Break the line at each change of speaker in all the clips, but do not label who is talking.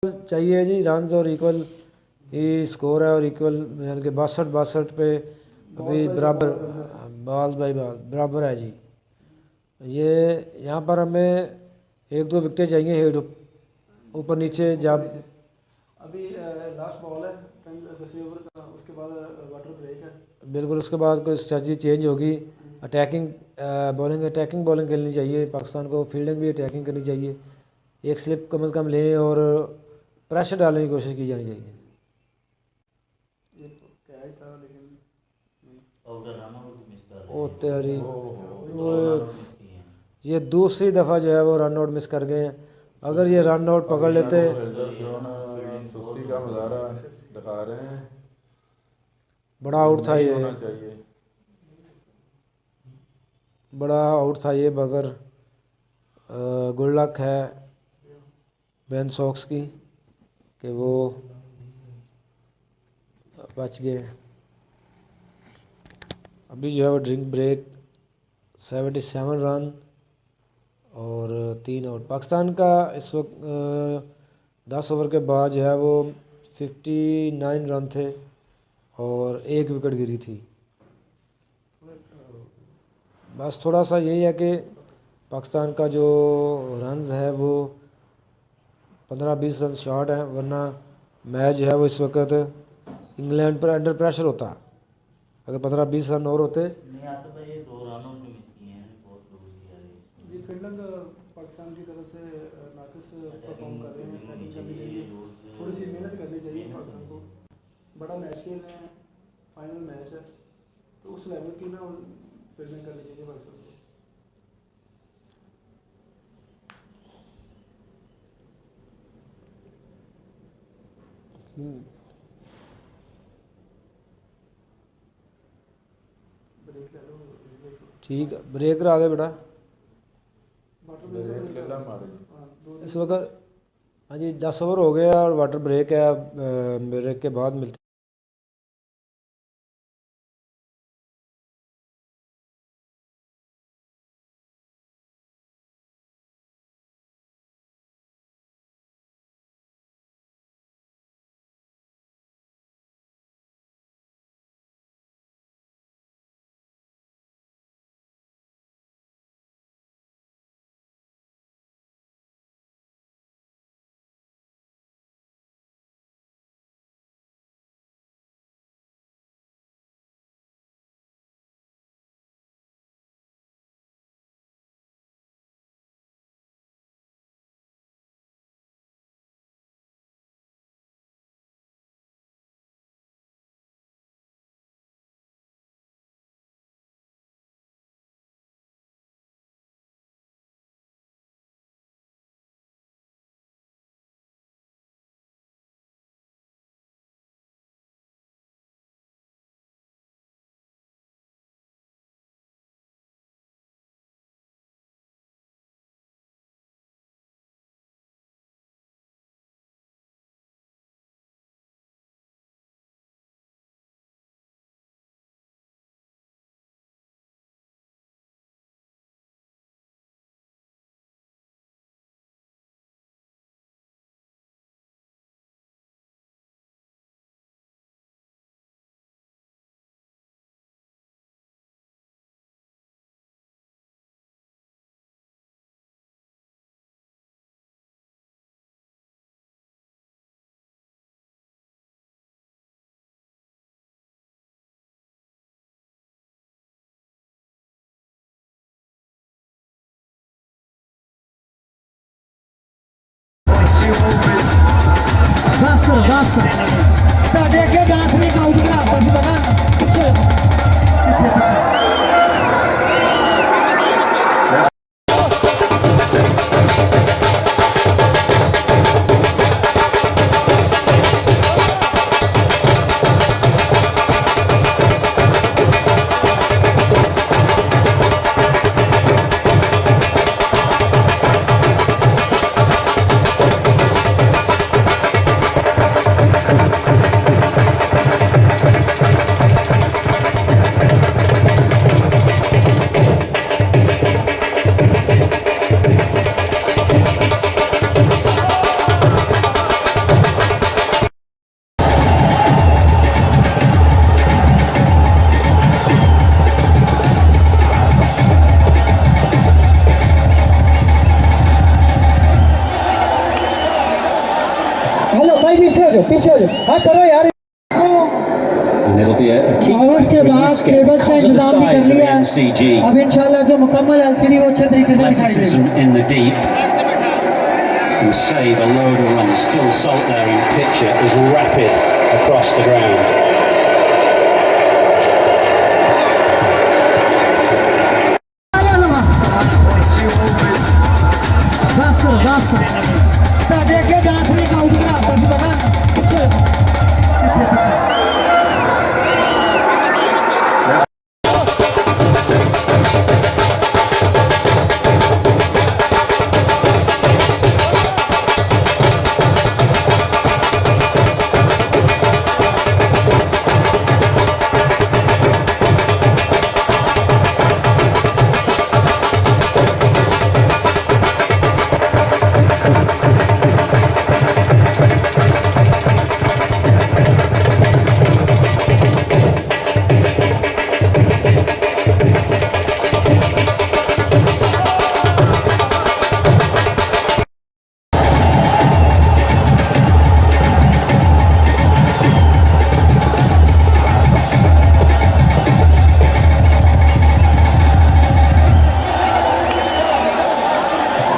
चाहिए जी रन्स और इक्वल ही स्कोर है और इक्वल यानी कि 62 पे अभी बराबर बॉल बाई बॉल बराबर है जी। ये यहाँ पर हमें एक दो विकेटें चाहिए हेड ऊपर नीचे जब
अभी लास्ट बॉल है 10 ओवर का, उसके बाद वाटर ब्रेक है।
बिल्कुल उसके बाद कोई स्ट्रेटजी चेंज होगी। अटैकिंग बॉलिंग खेलनी चाहिए पाकिस्तान को, फील्डिंग भी अटैकिंग करनी चाहिए। एक स्लिप कम से कम लें और प्रेशर डालने की कोशिश की जानी चाहिए।
ये कैच था लेकिन
ओ तेरी ये दूसरी दफ़ा जो है वो रन आउट मिस कर गए हैं। अगर ये रन आउट पकड़ लेते
सुस्ती का मुजाहरा दिखा रहे हैं।
बड़ा आउट था ये,
होना चाहिए।
बड़ा आउट था ये, मगर गुड लक है बेन स्टोक्स की कि वो बच गए। अभी जो है वो ड्रिंक ब्रेक 77 रन और 3 आउट। पाकिस्तान का इस वक्त 10 ओवर के बाद जो है वो 59 रन थे और 1 विकेट गिरी थी। बस थोड़ा सा यही है कि पाकिस्तान का जो रन्स है वो 15-20 रन शॉर्ट है, वरना मैच जो है वो इस वक्त इंग्लैंड पर अंडर प्रेशर होता। अगर 15-20 रन और होते
जी फील्डिंग पाकिस्तान की तरफ से नाकिस परफॉर्म कर रहे हैं। बैटिंग करनी चाहिए, थोड़ी सी मेहनत करनी चाहिए पाकिस्तान को। बड़ा मैच खेल रहे हैं, फाइनल मैच है, तो उस लेवल की ना फील्डिंग करनी चाहिए पाकिस्तान को। ब्रेक ले लो,
ठीक है, ब्रेक करा दे बेटा
वाटर
ब्रेक ले ला मारे।
इस वक्त। हाँ जी 10 ओवर हो गया और वाटर ब्रेक है। ब्रेक के बाद मिलते
basta. Tadi ke डांस नहीं काउंट करा बस बना पीछे पीछे हेलो भाई पीछे हो जाओ हाँ करो यार
And it'll be a key
और उसके बाद
escape
केबल का
because of the
इंतजाम भी कर
size of the
लिया है
MCG.
अब इंशाल्लाह जो मुकम्मल एलसीडी वो अच्छे तरीके से दिखाई देगी
Athleticism in the deep and save a load of runs. Still Salt there in picture is rapid across the ground.
बस ਤੁਹਾਡੇ ਅੱਗੇ ਡਾਂਸ ਨਹੀਂ ਕਾਊਂਟ ਕਰਾਤਾ ਸੀ ਪਤਾ ਪਿੱਛੇ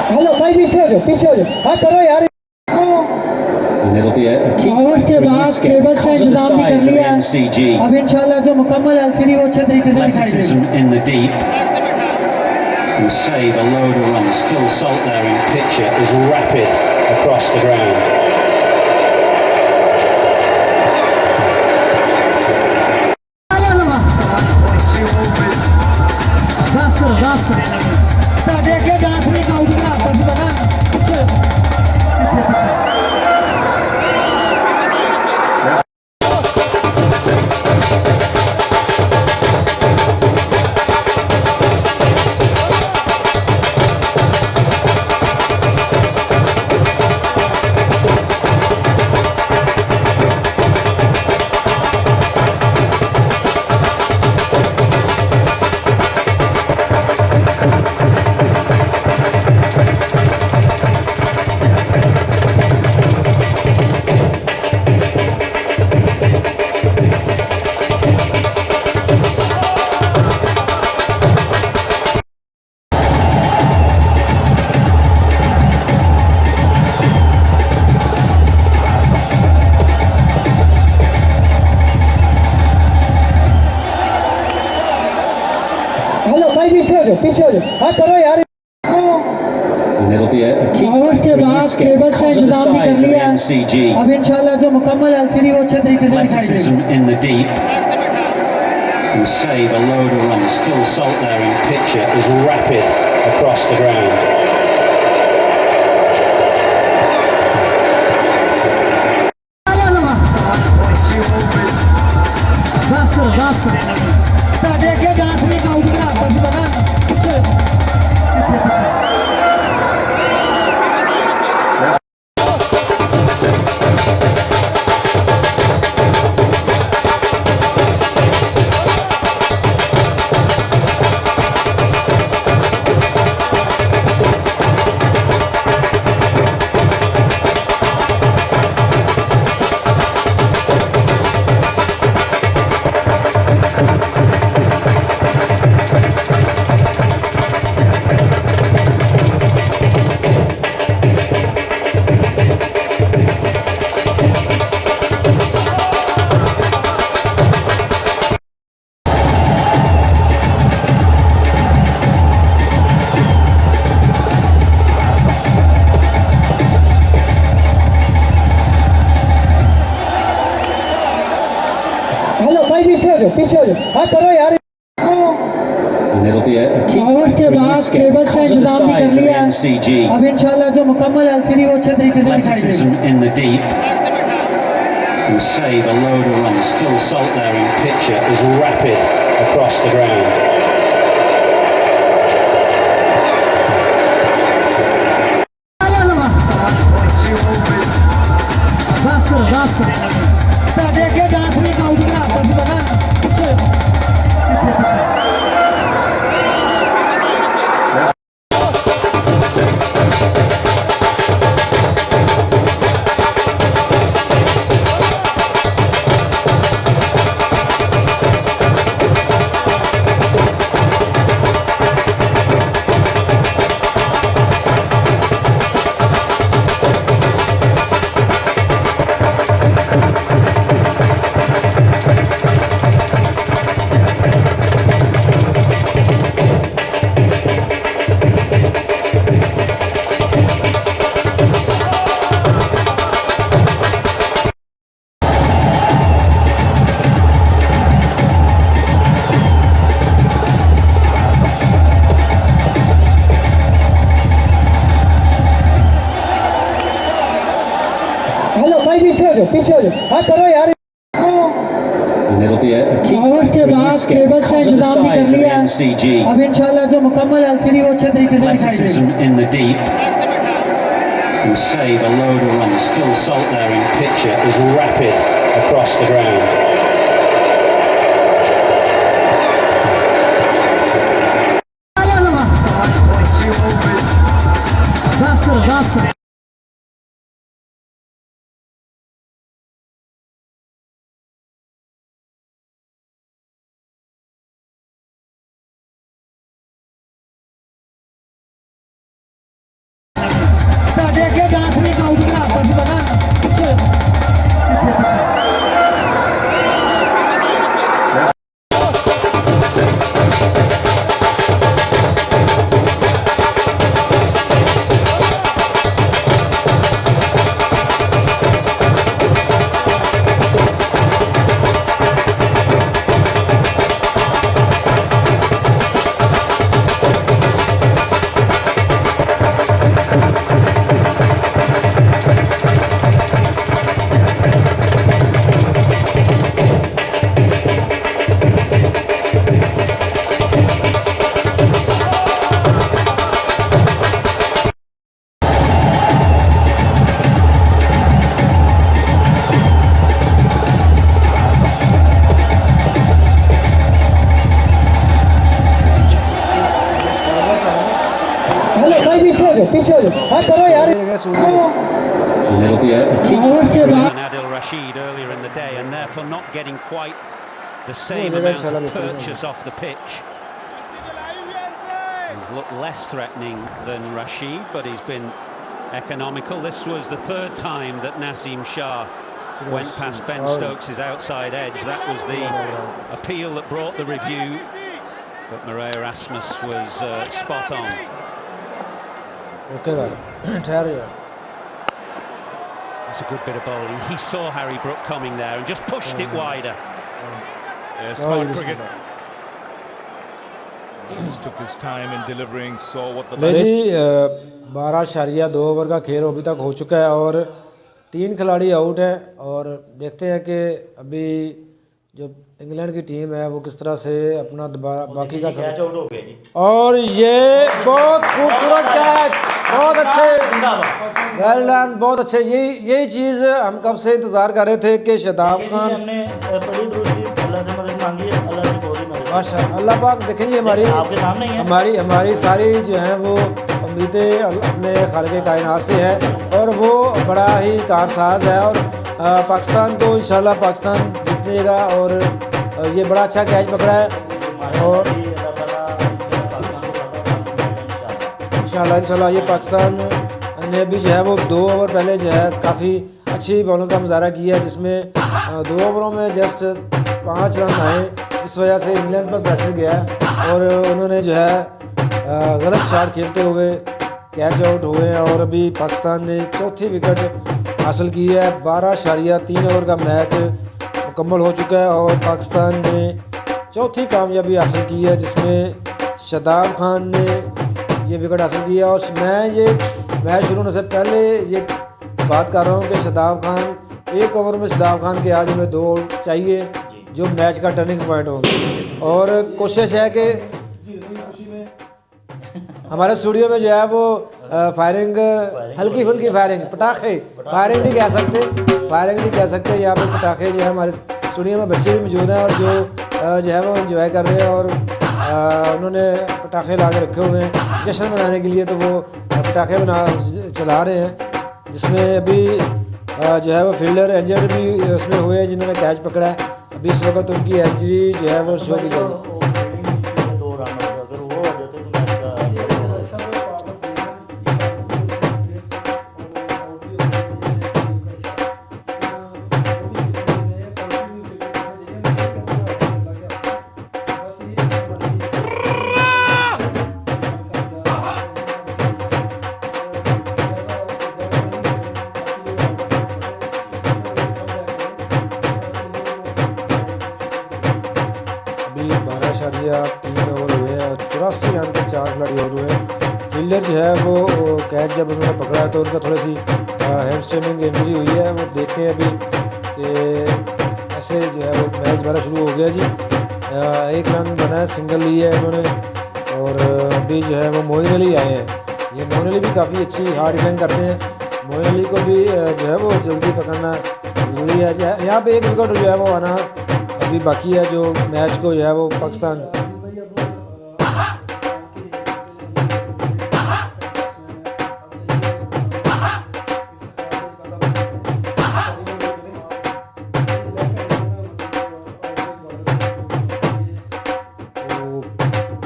हेलो भाई पीछे हो जाओ हाँ करो यार
And it'll be a key
और उसके बाद केबल का
because of the
इंतजाम भी कर
size of the
लिया है
MCG.
अब इंशाल्लाह जो मुकम्मल एलसीडी वो अच्छे तरीके से दिखाई देगी
Athleticism in the deep and save a load of runs. Still Salt there in picture is rapid across the ground.
बस ਤੁਹਾਡੇ ਅੱਗੇ ਡਾਂਸ ਨਹੀਂ ਕਾਊਂਟ ਕਰਾਤਾ ਸੀ ਪਤਾ ਪਿੱਛੇ हेलो भाई पीछे हो जाओ हाँ करो यार
And it'll be a key
और उसके बाद
escape
केबल का
because of the
इंतजाम भी कर
size of the
लिया है
MCG.
अब इंशाल्लाह जो मुकम्मल एलसीडी वो अच्छे तरीके से दिखाई देगी
Athleticism in the deep and save a load of runs. Still Salt there in picture is rapid across the ground.
बस ਤੁਹਾਡੇ ਅੱਗੇ ਡਾਂਸ ਨਹੀਂ ਕਾਊਂਟ ਕਰਾਤਾ ਸੀ ਪਤਾ ਪਿੱਛੇ हेलो भाई पीछे हो जाओ हाँ करो यार
And it'll be a key
और उसके बाद
escape
केबल का
because of the
इंतजाम भी कर
size of the
लिया है
MCG.
अब इंशाल्लाह जो मुकम्मल एलसीडी वो अच्छे तरीके से दिखाई देगी
Athleticism in the deep and save a load of runs. Still Salt there in picture is rapid across the ground.
बस ਤੁਹਾਡੇ ਅੱਗੇ ਡਾਂਸ ਨਹੀਂ ਕਾਊਂਟ ਕਰਾਤਾ ਸੀ ਪਤਾ ਪਿੱਛੇ भाई पीछे हो जाओ हाँ करो यार
And it'll be a key
और उसके
factor in
बाद
this game
केबल का
because of the
इंतजाम भी कर
size of the
लिया
MCG.
अब इंशाल्लाह जो मुकम्मल एलसीडी वो अच्छे तरीके से दिखाई देगी
Athleticism in the deep and save a load of runs. Phil Salt there in picture is rapid across the ground.
बस ਤੁਹਾਡੇ ਅੱਗੇ ਡਾਂਸ ਨਹੀਂ ਕਾਊਂਟ ਕਰਾਤਾ ਸੀ ਪਤਾ ਪਿੱਛੇ हेलो भाई पीछे हो जाओ हाँ करो यार
And it'll be a key
और उसके
factor in
बाद
and Adil Rashid earlier in the day, and therefore not getting quite the same
No,
amount
Salah
of
better, no.
purchase off the pitch. He's looked less threatening than Rashid, but he's been economical. This was the third time that Naseem Shah went past Ben Stokes' outside edge. That was the appeal that brought the review, but Marais Erasmus was spot on.
Okay गाड़ी ठहर जा
That's a good bit of bowling. He saw Harry Brook coming there and just pushed it wider.
Yeah, smart cricket. Just took his time in delivering, saw what the
ले जी 12.2 over का खेल अभी तक हो चुका है और 3 खिलाड़ी आउट हैं और देखते हैं कि अभी जो इंग्लैंड की टीम है वो किस तरह से अपना बाकी का
कैच आउट हो गया जी
और ये बहुत खूबसूरत कैच बहुत अच्छे वेल डन बहुत अच्छे यही चीज़ हम कब से इंतज़ार कर रहे थे कि शादाब खान
हमने बड़ी दूसरी अल्लाह से मदद मांगी है अल्लाह से फौरी मदद
माशा अल्लाह पाक देखें जी हमारी
आपके सामने ही है
हमारी सारी जो हैं वो उम्मीदें अपने खालिक कायनात से हैं और वो बड़ा ही कारसाज है और पाकिस्तान को इंशाल्लाह पाकिस्तान जीतेगा और ये बड़ा अच्छा कैच पकड़ा है और इंशाल्लाह ये पाकिस्तान ने भी जो है वो 2 ओवर पहले जो है काफ़ी अच्छी बॉलिंग का मुजाहरा किया है जिसमें 2 ओवरों में जस्ट 5 रन आए जिस वजह से इंग्लैंड पर प्रेशर गया और उन्होंने जो है गलत शॉट खेलते हुए कैच आउट हुए हैं और अभी पाकिस्तान ने चौथी विकेट हासिल की है 12.3 ओवर का मैच मुकम्मल हो चुका है और पाकिस्तान ने चौथी कामयाबी हासिल की है जिसमें शादाब खान ने ये विकेट हासिल किया और मैं ये मैच शुरू होने से पहले ये बात कर रहा हूँ कि शादाब खान 1 ओवर में शादाब खान के आज हमें 2 चाहिए जो मैच का टर्निंग पॉइंट होगा और कोशिश है कि हमारे स्टूडियो में जो है वो फायरिंग हल्की फुल्की फायरिंग पटाखे फायरिंग नहीं कह सकते यहाँ पे पटाखे जो है हमारे स्टूडियो में बच्चे भी मौजूद हैं और जो है वो एंजॉय कर रहे हैं और उन्होंने पटाखे ला के रखे हुए हैं जश्न मनाने के लिए तो वो पटाखे चला रहे हैं जिसमें अभी जो है वो फील्डर इंजर्ड भी उसमें हुए हैं जिन्होंने कैच पकड़ा है अभी इस वक्त उनकी इंजरी जो है वो शो की जाएगी या 3 ओवर हुए हैं और 84 रन पे 4 खिलाड़ी और हुए हैं फील्डर जो है वो कैच जब उन्होंने पकड़ा तो उनका थोड़ी सी हैमस्ट्रिंग इंजरी हुई है। वो देखते हैं अभी कि ऐसे जो है वो मैच दोबारा शुरू हो गया जी। 1 रन बना है, सिंगल ली है इन्होंने। और अभी जो है वो मोइन अली आए हैं। ये मोइन अली भी काफ़ी अच्छी हार्ड हिटिंग करते हैं। मोइन अली को भी जो है वो जल्दी पकड़ना ज़रूरी है। यहाँ पे 1 विकेट जो है वो आना अभी बाकी है, जो मैच को जो है वो पाकिस्तान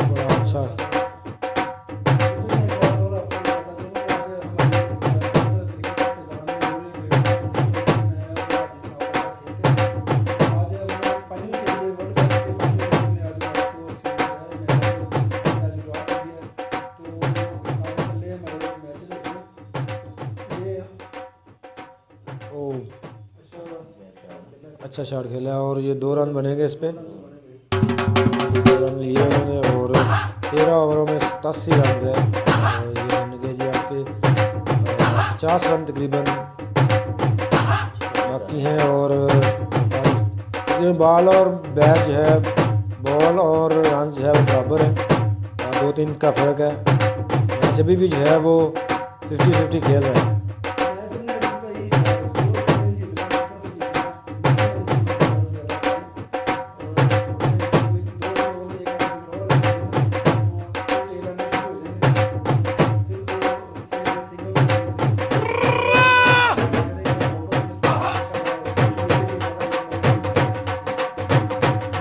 बड़ा अच्छा अच्छा शॉट खेला और ये 2 रन बनेंगे इस पे। 2 रन लिए उन्होंने और 13 ओवरों में 87 रन है। और ये बन गए जी आपके 50 रन तकरीबन बाकी हैं। और ये बॉल और बैट जो है, बॉल और रन जो है वो बराबर है, 2-3 का फ़र्क है। मैच अभी भी जो है वो 50-50 खेल रहा है।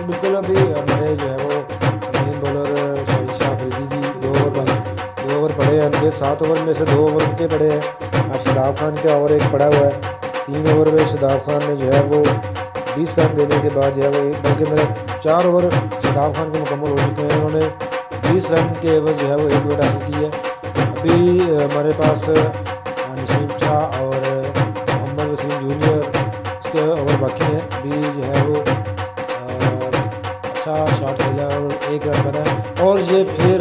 बिल्कुल अभी हमारे जो है वो मेन बॉलर शाह अफरीदी की 2 ओवर पड़े हैं उनके। 7 ओवर में से 2 ओवर उनके पड़े हैं। और शादाब खान का ओवर 1 पड़ा हुआ है। 3 ओवर में शादाब खान ने जो है वो 20 रन देने के बाद जो है वो बल्कि मेरे 4 ओवर शादाब खान के मुकम्मल हो चुके हैं। उन्होंने 20 रन के एवज जो है वो 1 विकेट हासिल की है। अभी हमारे पास नसीम शाह और मोहम्मद वसीम जूनियर इसके ओवर बाकी हैं। अभी जो है वो अच्छा शॉट खेला और 1 रन बना और ये फिर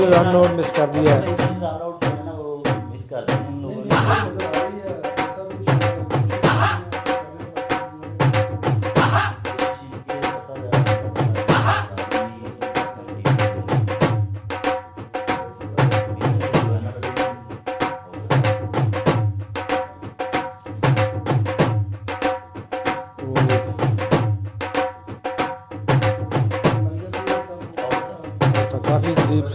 रन आउट मिस कर दिया है।
रन आउट करना वो मिस कर देते हैं लोगों ने।
तो काफ़ी करीब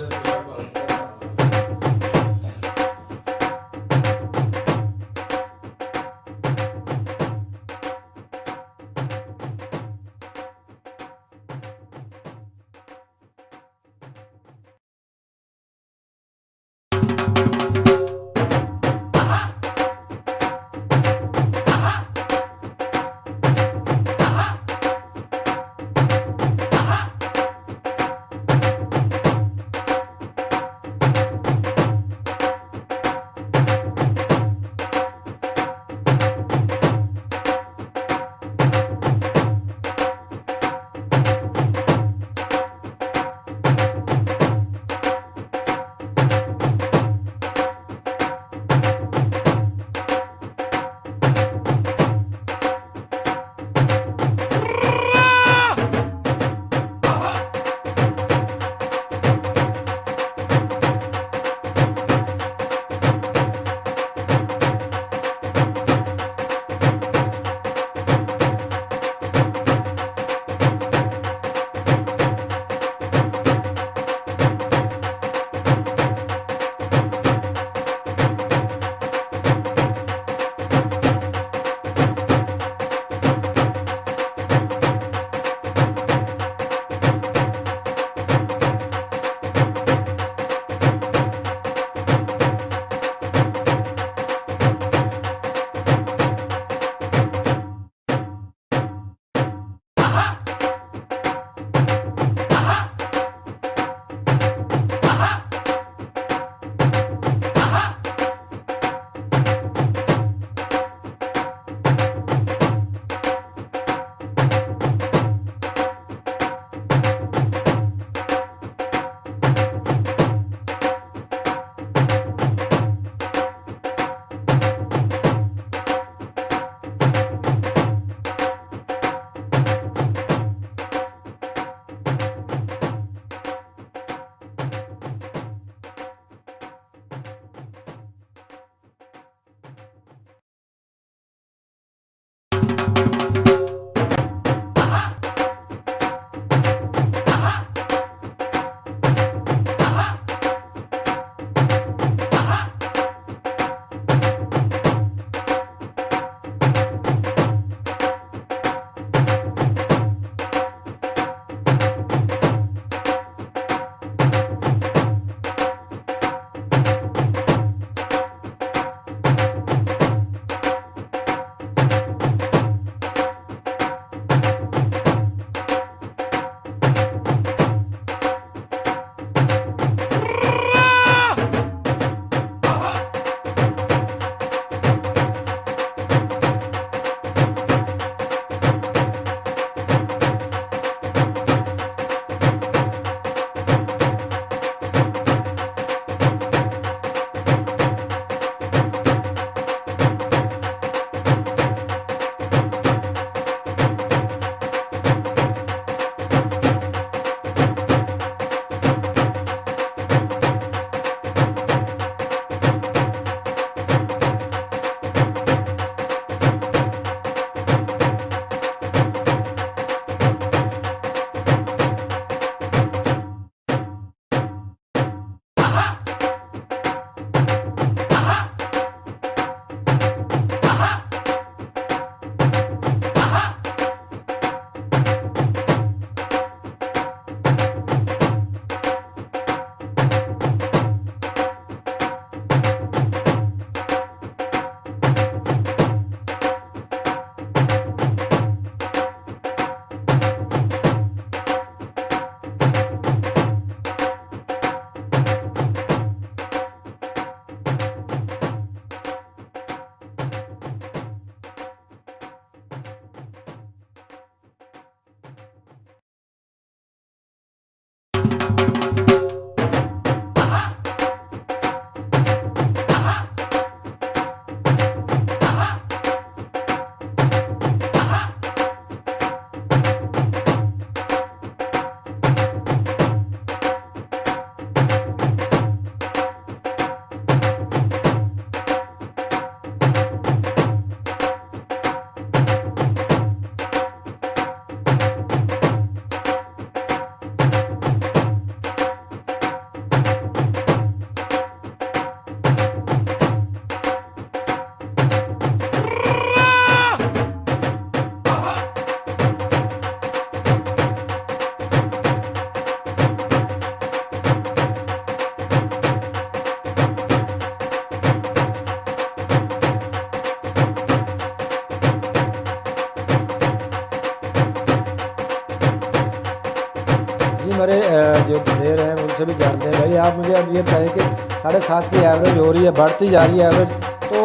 हमारे जो प्लेयर हैं उनसे भी जानते हैं। भाई आप मुझे अब ये बताएं कि 7.5 की एवरेज हो रही है, बढ़ती जा रही है एवरेज, तो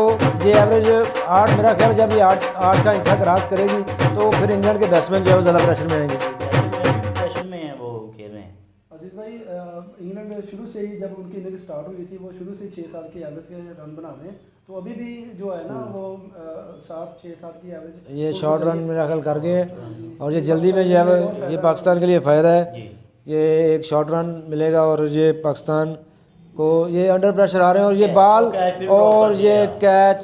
ये एवरेज 8, मेरा ख्याल जब ये 8 का हिस्सा क्रॉस करेगी तो फिर इंग्लैंड के बैट्समैन जो है ज़्यादा प्रेशर में आएंगे।
प्रेशर में है, वो खेल रहे हैं।
अजीज भाई, इंग्लैंड शुरू से ही जब उनकी इनिंग स्टार्ट हुई थी वो शुरू से 6-7 की एवरेज के रन बना रहे हैं, तो अभी भी जो है ना वो 6-7 की एवरेज
ये शॉर्ट रन मेरा ख्याल कर गए और ये जल्दी में जो है ये पाकिस्तान के लिए फ़ायदा है। ये एक शॉर्ट रन मिलेगा और ये पाकिस्तान को ये अंडर प्रेशर आ रहे हैं और ये बॉल और ये कैच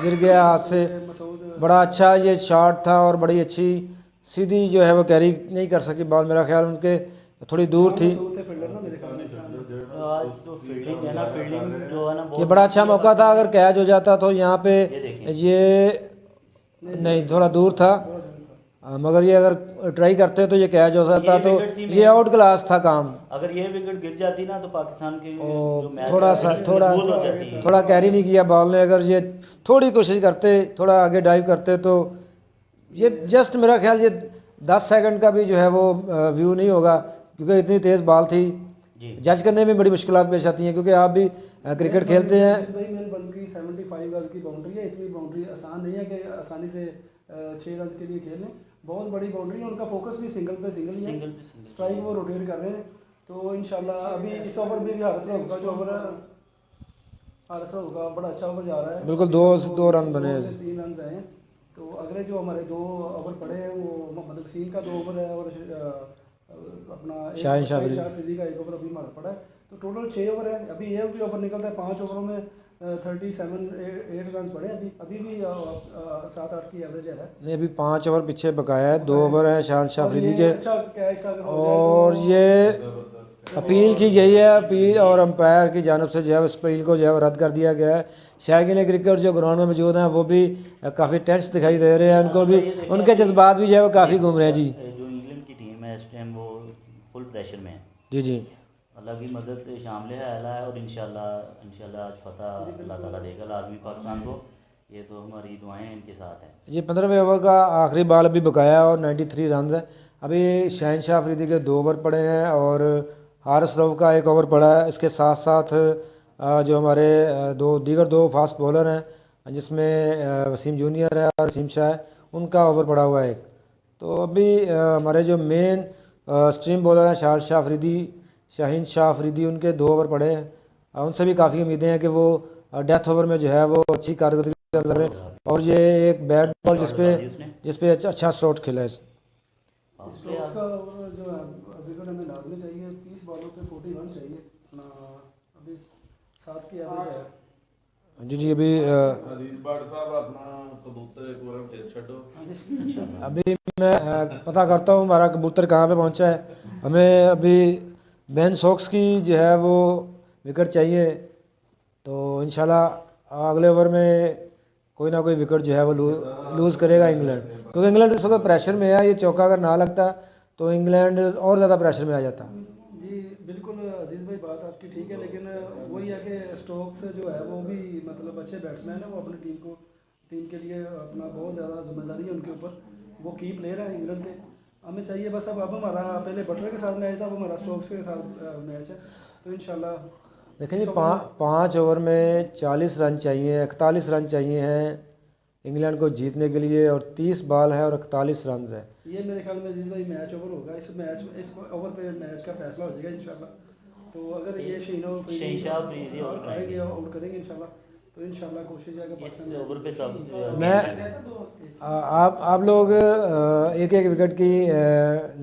गिर गया हाथ से। बड़ा अच्छा ये शॉट था और बड़ी अच्छी सीधी जो है वो कैरी नहीं कर सकी बॉल, मेरा ख्याल उनके थोड़ी दूर थी।
आज तो फील्डिंग है ना, फील्डिंग जो है ना
ये बड़ा अच्छा मौका था, अगर कैच हो जाता तो यहाँ पे ये नहीं थोड़ा दूर था, मगर ये अगर ट्राई करते तो ये कैच हो सकता, तो ये आउट क्लास था काम।
अगर ये विकेट गिर जाती ना तो पाकिस्तान के जो मैच
थोड़ा सा थोड़ा कैरी नहीं किया बॉल ने, अगर ये थोड़ी कोशिश करते, थोड़ा आगे डाइव करते तो ये जस्ट मेरा ख्याल ये 10 सेकंड का भी जो है वो व्यू नहीं होगा, क्योंकि इतनी तेज़ बॉल थी। जज करने में बड़ी मुश्किलात पेश आती हैं, क्योंकि आप भी क्रिकेट खेलते हैं।
भाई मेन बंद की 75 गज की बाउंड्री है, इतनी बाउंड्री आसान नहीं है कि आसानी से 6 गज के लिए खेल लें, बहुत बड़ी बाउंड्री है। उनका फोकस भी सिंगल पे सिंगल ही है, स्ट्राइक वो रोटेट कर रहे हैं, तो इंशाल्लाह अभी इस ओवर में भी हारिस राउफ का जो ओवर है, हारिस राउफ का बड़ा अच्छा ओवर जा रहा है,
बिल्कुल 2 रन बने,
2 से 3 रन आए हैं। तो अगले जो हमारे 2 ओवर पड़े हैं वो मोहम्मद वसीम का 2 ओवर है और अपना
शाहीन शाह
अफरीदी का 1 ओवर अभी हमारा पड़ा है, तो टोटल 6 ओवर है। अभी ये भी ओवर निकलता है, 5 ओवरों में 37-8 रन पड़े, अभी भी 7-8 की एवरेज है।
नहीं, अभी 5 ओवर पीछे बकाया है, 2 ओवर हैं शाहीन शाह अफरीदी के।
अच्छा कैच था
और ये अपील की गई है, अपील और अंपायर की जानब से जो है उस अपील को जो है रद्द कर दिया गया है। शायकीन क्रिकेट जो ग्राउंड में मौजूद हैं वो भी काफ़ी टेंस दिखाई दे रहे हैं, उनको भी उनके जज्बात भी जो है वो काफ़ी घूम रहे हैं। जी,
जो इंग्लैंड की टीम है इस टाइम वो फुल प्रेशर में है।
जी
अल्लाह की मदद शामिल है अला है, और इंशाल्लाह आज फतह अल्लाह ताला देगा लाजमी पाकिस्तान को, ये तो हमारी दुआएं इनके साथ हैं।
ये 15वें ओवर का आखिरी बॉल अभी बकाया और 93 रन है। अभी शाहीन शाह अफरीदी के 2 ओवर पड़े हैं और हारिस राउफ का 1 ओवर पड़ा है। इसके साथ साथ जो हमारे दीगर 2 फास्ट बॉलर हैं, जिसमें वसीम जूनियर है और वसीम शाह है, उनका ओवर पड़ा हुआ है 1। तो अभी हमारे जो मेन स्ट्रीम बॉलर हैं शाहीन शाह अफरीदी, उनके 2 ओवर पड़े हैं। उनसे भी काफ़ी उम्मीदें हैं कि वो डेथ ओवर में जो है वो अच्छी कारकर्दगी कर रहे हैं। और ये एक बैट बॉल जिसपे अच्छा शॉट खेला है।
स्टोक्स का जो विकेट हमें लाजमी चाहिए, 30 बॉलों पे 40 रन चाहिए अपना, अभी 7 की एवरेज है।
जी अभी अभी मैं पता करता हूँ हमारा कबूतर कहाँ पे पहुँचा है। हमें अभी बेन स्टोक्स की जो है वो विकेट चाहिए, तो इंशाल्लाह अगले ओवर में कोई ना कोई विकेट जो है वो लूज़ करेगा इंग्लैंड, क्योंकि इंग्लैंड इस वक्त प्रेशर में है। ये चौका अगर ना लगता तो इंग्लैंड और ज़्यादा प्रेशर में आ जाता।
जी बिल्कुल अजीज़ भाई, बात आपकी ठीक है, लेकिन वही है कि स्टोक्स जो है वो भी मतलब अच्छे बैट्समैन है, वो अपनी टीम के लिए अपना बहुत ज़्यादा जिम्मेदारी है उनके ऊपर, वो की प्लेयर है इंग्लैंड के। हमें चाहिए बस अब हमारा पहले बटलर के साथ मैच था, अब हमारा स्टोक्स के साथ मैच है, तो इंशाल्लाह
देखें जी 5 ओवर में 40 रन चाहिए, 41 रन चाहिए हैं इंग्लैंड को जीतने के लिए, और 30 बॉल है और 41 रन है।
ये मेरे ख्याल में अजीज भाई मैच ओवर होगा, इस ओवर पे मैच का फैसला हो जाएगा इंशाल्लाह। तो अगर ये आएंगे आउट करेंगे इंशाल्लाह, तो इंशाल्लाह कोशिश है
इस ओवर पे सब
मैं आप लोग एक विकेट की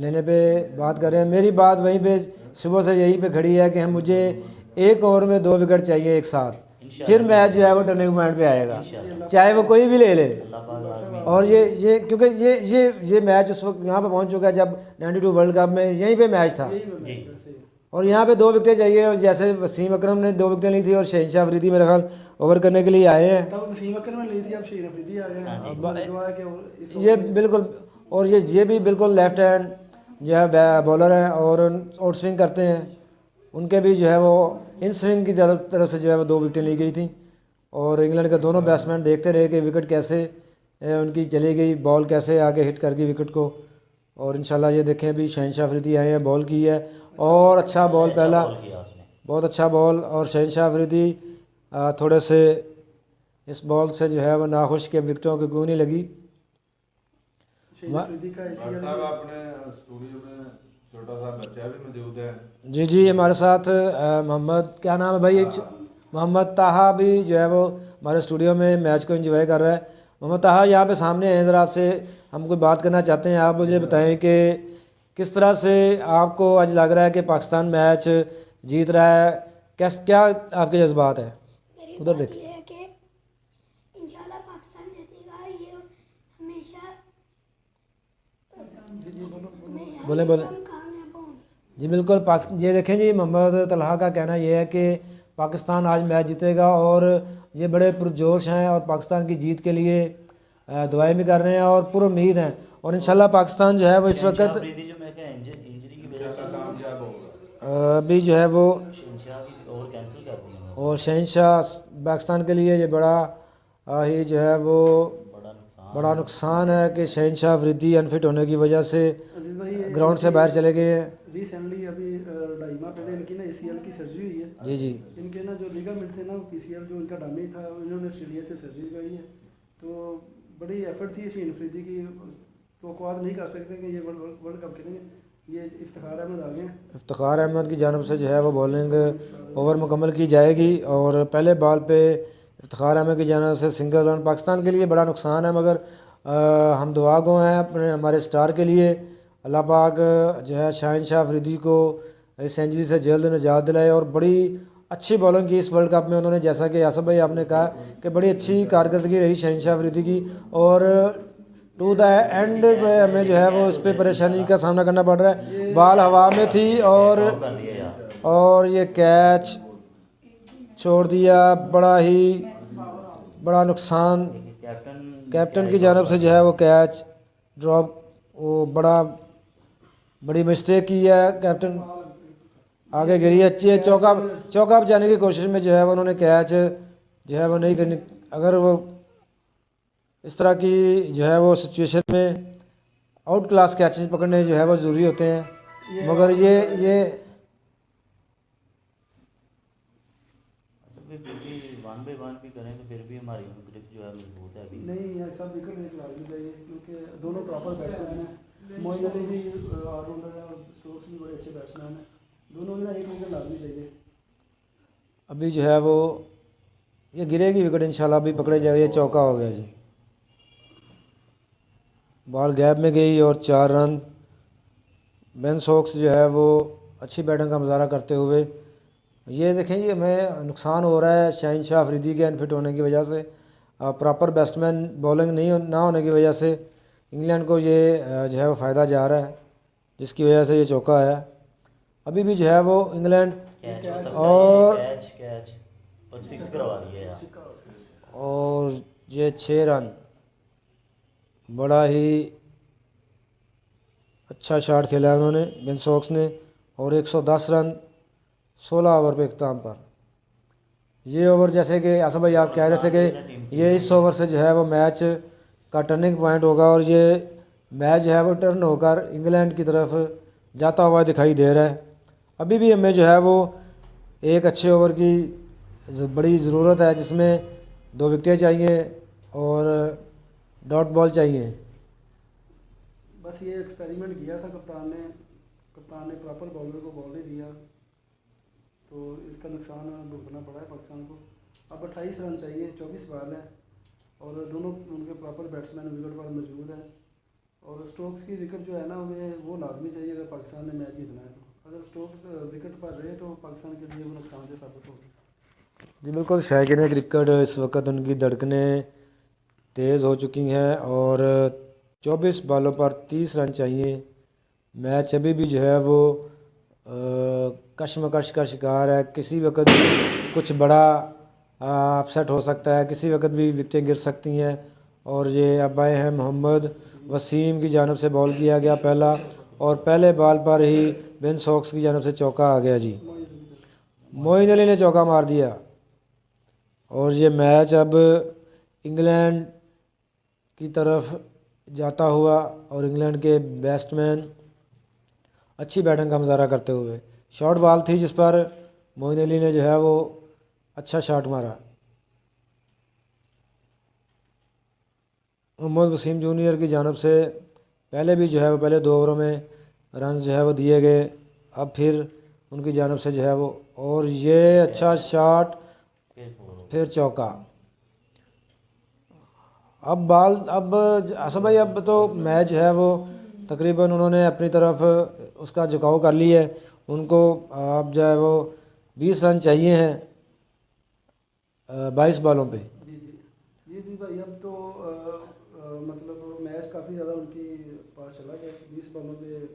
लेने पे बात कर रहे हैं। मेरी बात वहीं पे सुबह से यहीं पे खड़ी है कि हम मुझे 1 ओवर में 2 विकेट चाहिए एक साथ, फिर मैच जो है वो टर्निंग पॉइंट पे आएगा, चाहे वो कोई भी ले ले। और ये क्योंकि ये मैच उस वक्त यहाँ पे पहुँच चुका है जब 92 वर्ल्ड कप में यहीं पे मैच था, और यहाँ पे 2 विकेटें चाहिए। और जैसे वसीम अकरम ने 2 विकेटें ली थी और शाहीन शाह अफरीदी मेरे ख्याल ओवर करने के लिए आए हैं,
तब वसीम अकरम ने ली थी, अब शाहीन अफरीदी आ गए हैं।
ये बिल्कुल, और ये भी बिल्कुल लेफ्ट हैंड जो है बॉलर हैं और आउट स्विंग करते हैं, उनके भी जो है वो इन स्विंग की तरफ से जो है वो 2 विकेटें ली गई थी। और इंग्लैंड के दोनों बैट्समैन देखते रहे कि विकेट कैसे उनकी चली गई, बॉल कैसे आके हिट कर गई विकेट को, और इंशाल्लाह ये देखें अभी शहनशाह अफरीदी आए हैं, बॉल की है और अच्छा बॉल पहला,
बॉल किया उसने।
बहुत अच्छा बॉल। और शहनशाह अफरीदी थोड़े से इस बॉल से जो है वो नाखुश के विकेटों की गूंज नहीं लगी।
शेख अफरीदी का
डॉक्टर साहब अपने स्टूडियो में छोटा सा बच्चा भी मौजूद है।
जी जी, हमारे साथ मोहम्मद, क्या नाम है भाई, मोहम्मद ताहा भी जो है वो हमारे स्टूडियो में मैच को एंजॉय कर रहा है। मोहम्मद ताहा यहाँ पे सामने हैं, ज़रा आपसे हम कोई बात करना चाहते हैं। आप मुझे बताएं कि किस तरह से आपको आज लग रहा है कि पाकिस्तान मैच जीत रहा है, क्या आपके जज्बात है?
मेरी
उधर
बात
देख।
ये है कि इंशाल्लाह पाकिस्तान जीतेगा। ये हमेशा
बोले बोले।
कामयाब हों।
जी बिल्कुल, ये देखें जी, मोहम्मद तलहा का कहना ये है कि पाकिस्तान आज मैच जीतेगा और ये बड़े पुरजोश हैं और पाकिस्तान की जीत के लिए दुआएं भी कर रहे हैं और पूरी उम्मीद हैं। और इंशाल्लाह पाकिस्तान जो है वो इस वक्त
अफरीदी जो मैं क्या इंजरी की वजह से
कामयाब होगा।
अभी जो है वो
शहनशाह की ओवर कैंसिल कर दी है।
और शहनशाह पाकिस्तान के लिए ये बड़ा ही जो है वो बड़ा नुकसान है कि शहनशाह अफरीदी अनफिट होने की वजह से
अजीज भाई
ग्राउंड से बाहर चले गए हैं।
रिसेंटली अभी 2.5 माह पहले इनकी ना ACL की सर्जरी हुई है।
जी जी,
इनके ना जो लिगामेंट थे ना, PCL जो इनका डैमेज था, इन्होंने ऑस्ट्रेलिया से सर्जरी कराई है। तो बड़ी एफर्ट थी शेन अफरीदी की, तो ख्वाब नहीं कर सकते कि ये वर्ल्ड कप खेलेंगे। ये इफ्तिखार अहमद आ गए हैं।
इफ्तिखार अहमद की जानब से जो है वो बॉलिंग ओवर मुकम्मल की जाएगी और पहले बॉल पे इफ्तिखार अहमद की जानब से सिंगल रन। पाकिस्तान के लिए बड़ा नुकसान है, मगर हम दुआ गो हैं अपने हमारे स्टार के लिए। अल्लाह पाक जो है शहनशाह अफरीदी को इस सेंचुरी से जल्द निजात दिलाए और बड़ी अच्छी बॉलिंग की इस वर्ल्ड कप में उन्होंने, जैसा कि आसफ भाई आपने कहा कि बड़ी अच्छी कारकर्दगी रही शहनशाह अफरीदी की। और टू द एंड पे हमें जो है वो इस पर परेशानी का सामना करना पड़ रहा है। बॉल हवा में थी और ये कैच छोड़ दिया, बड़ा नुकसान। कैप्टन की जानब से जो है वो कैच ड्रॉप, वो बड़ी मिस्टेक की है। कैप्टन आगे गिरी, अच्छी है, चौका जाने की कोशिश में जो है वो उन्होंने कैच जो है वो नहीं करनी। अगर वो इस तरह की जो है वो सिचुएशन में आउट क्लास कैचेज पकड़ने जो है वो ज़रूरी होते हैं, मगर ये
वन बाय वन भी करें तो फिर भी हमारी ग्रिप जो है मजबूत है अभी।
नहीं, ऐसा विकेट एक लाजमी चाहिए क्योंकि दोनों प्रॉपर बैट्समैन हैं। मोइन अली भी ऑलराउंडर है और स्टोक्स भी बड़े अच्छे बैट्समैन हैं। दोनों में ना एक विकेट लाजमी चाहिए।
अभी जो है वो ये गिरेगी विकेट इंशाल्लाह, अभी पकड़े जाएगा। ये चौका हो गया जी, बॉल गैप में गई और 4 रन। बेन स्टोक्स जो है वो अच्छी बैटिंग का मुजाहरा करते हुए, ये देखें जी हमें नुकसान हो रहा है शहनशाह अफरीदी के अनफिट होने की वजह से, प्रॉपर बैट्समैन बॉलिंग ना होने की वजह से इंग्लैंड को ये जो है वो फ़ायदा जा रहा है, जिसकी वजह से ये चौका है। अभी भी जो है वो इंग्लैंड और
सिक्स करवा दिया यार।
और ये 6 रन, बड़ा ही अच्छा शॉट खेला है उन्होंने बेन स्टोक्स ने। और 110 रन 16 ओवर पे इख्तिताम पर। ये ओवर जैसे कि आसफ भाई आप कह रहे थे कि ये इस ओवर से जो है वो मैच का टर्निंग पॉइंट होगा और ये मैच जो है वो टर्न होकर इंग्लैंड की तरफ जाता हुआ दिखाई दे रहा है। अभी भी हमें जो है वो एक अच्छे ओवर की बड़ी ज़रूरत है, जिसमें 2 विकेटें चाहिए और डॉट बॉल चाहिए।
बस ये एक्सपेरिमेंट किया था कप्तान ने प्रॉपर बॉलर को बॉल नहीं दिया, तो इसका नुकसान भुगतना पड़ा है पाकिस्तान को। अब 28 रन चाहिए, 24 बॉल है और दोनों उनके प्रॉपर बैट्समैन विकेट पर मौजूद हैं। और स्टोक्स की विकेट जो है ना वो लाजमी चाहिए अगर पाकिस्तान ने मैच जीतना है। तो अगर स्टोक्स विकेट पर रहे तो पाकिस्तान के लिए वो नुकसान साबित होगी।
जी बिल्कुल, शायकीन क्रिकेट इस वक्त उनकी धड़कनें तेज़ हो चुकी हैं और 24 बॉलों पर 30 रन चाहिए। मैच अभी भी जो है वो कशमकश का शिकार है। किसी वक्त कुछ बड़ा अपसेट हो सकता है, किसी वक्त भी विकेटें गिर सकती हैं। और ये अब आए हैं मोहम्मद वसीम की जानब से बॉल किया गया पहला, और पहले बॉल पर ही बेन स्टोक्स की जानब से चौका आ गया जी। मोइन अली ने चौका मार दिया और ये मैच अब इंग्लैंड की तरफ जाता हुआ और इंग्लैंड के बैट्समैन अच्छी बैटिंग का मुजाहरा करते हुए, शॉर्ट बॉल थी जिस पर मोइन अली ने जो है वो अच्छा शॉट मारा। मोहम्मद वसीम जूनियर की जानिब से पहले भी जो है वो पहले 2 ओवरों में रन जो है वो दिए गए, अब फिर उनकी जानिब से जो है वो, और ये अच्छा शॉट, फिर चौका। अब असद भाई अब तो मैच है वो तकरीबन उन्होंने अपनी तरफ उसका झुकाव कर लिया है। उनको अब जो है वो 20 रन चाहिए हैं 22 बॉलों पे।
जी भाई, अब तो मतलब मैच काफ़ी ज़्यादा उनके पास चला गया 20 बॉलों पे।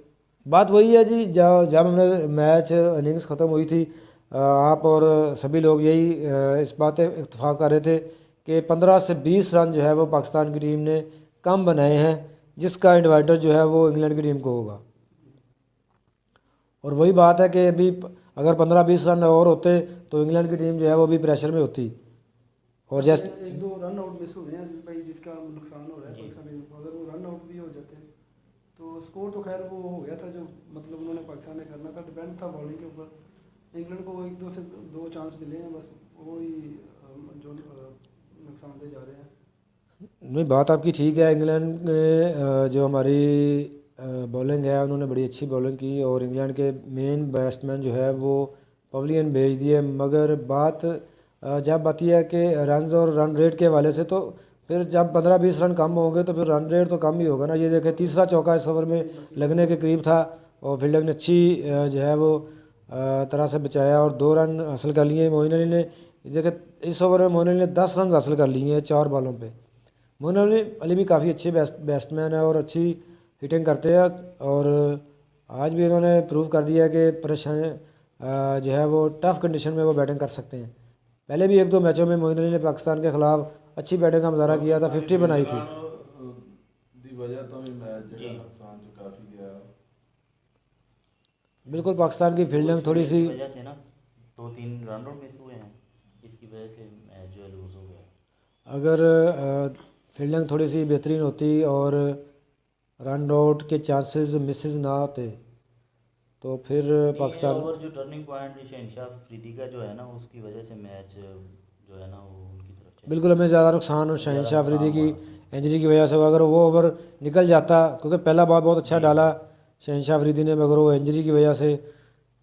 बात वही है जी, जब हमने मैच इनिंग्स ख़त्म हुई थी, आप और सभी लोग यही इस बात पे इत्तेफाक कर रहे थे कि 15 से 20 रन जो है वो पाकिस्तान की टीम ने कम बनाए हैं, जिसका एडवांटेज जो है वो इंग्लैंड की टीम को होगा। और वही बात है कि अभी अगर 15-20 रन और होते तो इंग्लैंड की टीम जो है वो भी प्रेशर में होती। और जैसे
1-2 रन आउट मिस हुए हैं भाई, जिसका नुकसान हो रहा है पाकिस्तान टीम को। अगर वो रन आउट भी हो जाते तो स्कोर तो खैर वो हो गया था जो मतलब उन्होंने पाकिस्तान ने करना था, डिपेंड था बॉलिंग के ऊपर। इंग्लैंड को 1-2 से 2 चांस मिले हैं बस, वो ही जो नुकसान दे जा रहे हैं।
नहीं, बात आपकी ठीक है। इंग्लैंड ने जो हमारी बॉलिंग है उन्होंने बड़ी अच्छी बॉलिंग की और इंग्लैंड के मेन बैट्समैन जो है वो पवेलियन भेज दिए, मगर बात जब आती है कि रन्स और रन रेट के हवाले से, तो फिर जब 15-20 रन कम होंगे तो फिर रन रेट तो कम ही होगा ना। ये देखें, तीसरा चौका इस ओवर में लगने के करीब था और फील्डिंग ने अच्छी जो है वो तरह से बचाया और 2 रन हासिल कर लिए मोइन अली ने। देखें, इस ओवर में मोइन अली ने 10 रन हासिल कर लिए हैं 4 बॉलों पे। मोइन अली भी काफ़ी अच्छे बैट्समैन है और अच्छी हिटिंग करते हैं, और आज भी इन्होंने प्रूव कर दिया कि परेशान जो है वो टफ़ कंडीशन में वो बैटिंग कर सकते हैं। पहले भी 1-2 मैचों में मोइन अली ने पाकिस्तान के ख़िलाफ़ अच्छी बैटिंग का मुजाहरा किया था, 50 बनाई थी।
दी वजह तो भी मैच जो है नुकसान जो काफ़ी गया।
बिल्कुल, पाकिस्तान की फील्डिंग थोड़ी सी
वजह से ना 2-3 रन आउट मिस हुए हैं, इसकी वजह से मैच जो है लूज़ हो गया।
अगर फील्डिंग थोड़ी सी बेहतरीन होती और रन आउट के चांसेस मिसेस ना होते तो फिर पाकिस्तान
ओवर जो टर्निंग पॉइंट शहनशाह अफरीदी का जो है ना, उसकी वजह से मैच जो है ना वो उनकी तरफ चला।
बिल्कुल हमें ज़्यादा नुकसान और शहनशाह अफरीदी की इंजरी की वजह से हुआ। अगर वो ओवर निकल जाता, क्योंकि पहला बॉल बहुत अच्छा डाला शहनशाह अफरीदी ने, मगर वो इंजरी की वजह से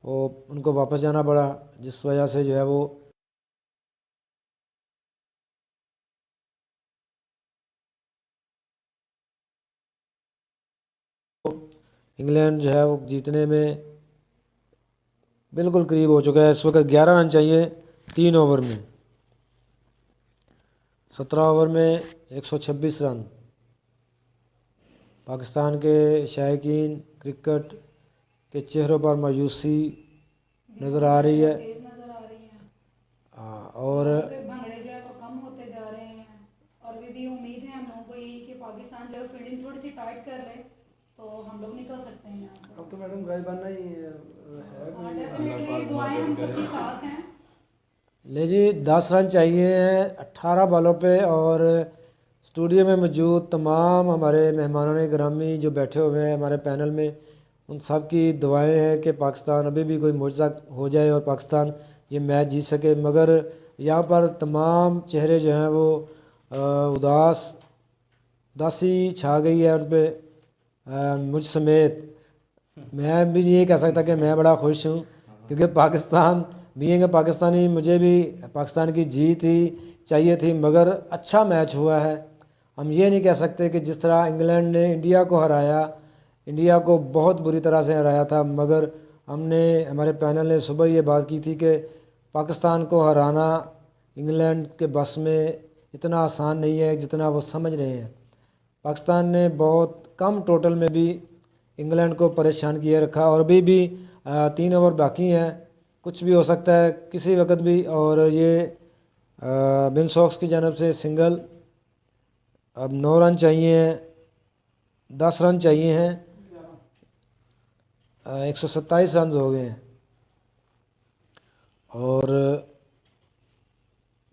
वो उनको वापस जाना पड़ा, जिस वजह से जो है वो इंग्लैंड जो है वो जीतने में बिल्कुल करीब हो चुका है। इस वक्त 11 रन चाहिए 3 ओवर में। 17 ओवर में 126 रन। पाकिस्तान के शायकीन क्रिकेट के चेहरों पर मायूसी नज़र आ रही है। और
भंगड़े जो है वो कम होते जा रहे हैं, और अभी भी उम्मीद है हम लोगों को यही कि पाकिस्तान जब फील्डिंग थोड़ी सी टाइट कर ले तो हम लोग निकल सकते हैं यहाँ से।
अब तो मैडम गायबाना ही है,
डेफिनेटली दुआएं हम सबके साथ हैं।
ले जी, 10 रन चाहिए हैं 18 बॉलों पे, और स्टूडियो में मौजूद तमाम हमारे मेहमानान गिरामी जो बैठे हुए हैं हमारे पैनल में, उन सब की दुआएं हैं कि पाकिस्तान अभी भी कोई मौजज़ा हो जाए और पाकिस्तान ये मैच जीत सके। मगर यहाँ पर तमाम चेहरे जो हैं वो उदासी छा गई है उन पर, मुझ समेत। मैं भी ये कह सकता कि मैं बड़ा खुश हूँ, क्योंकि पाकिस्तान बीइंग पाकिस्तानी मुझे भी पाकिस्तान की जीत ही चाहिए थी, मगर अच्छा मैच हुआ है। हम ये नहीं कह सकते कि जिस तरह इंग्लैंड ने इंडिया को हराया, इंडिया को बहुत बुरी तरह से हराया था, मगर हमने हमारे पैनल ने सुबह ये बात की थी कि पाकिस्तान को हराना इंग्लैंड के बस में इतना आसान नहीं है जितना वो समझ रहे हैं। पाकिस्तान ने बहुत कम टोटल में भी इंग्लैंड को परेशान किए रखा, और अभी भी 3 ओवर बाकी हैं, कुछ भी हो सकता है किसी वक्त भी। और ये बिन स्टोक्स की जानब से सिंगल। अब 9 रन चाहिए हैं, 10 रन चाहिए हैं, 127 रन हो गए हैं, और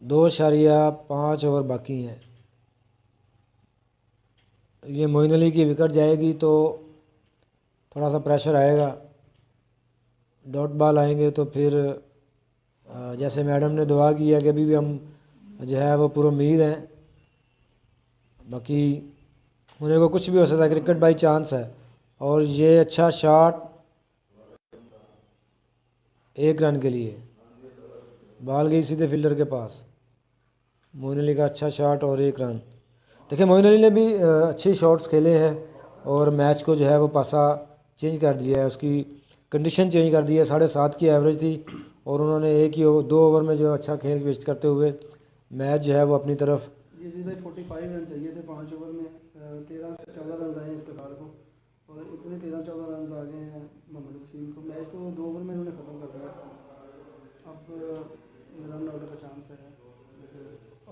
2.5 ओवर बाकी हैं। ये मोइन अली की विकेट जाएगी तो थोड़ा सा प्रेशर आएगा, डॉट बॉल आएंगे तो फिर जैसे मैडम ने दुआ की है कि अभी भी हम जो है वो पूरी उम्मीद हैं, बाकी होने को कुछ भी हो सकता है, क्रिकेट बाई चांस है। और ये अच्छा शॉट 1 रन के लिए, बॉल गई सीधे फील्डर के पास। मोइन अली का अच्छा शॉट और 1 रन। देखिए मोइन अली ने भी अच्छे शॉट्स खेले हैं और मैच को जो है वो पासा चेंज कर दिया है, उसकी कंडीशन चेंज कर दी है। 7.5 की एवरेज थी और उन्होंने 2 ओवर में जो अच्छा खेल पेश करते हुए मैच जो है वो अपनी तरफ।
ये सीधे 45 रन चाहिए थे 5 ओवर में, 13 से 14 रन आए इफ्तिखार को, और इतने 13-14 रन आ गए हैं मोहम्मद वसीम को। मैच तो 2 ओवर में उन्होंने ख़त्म कर दिया, अब रन आउट का चांस है।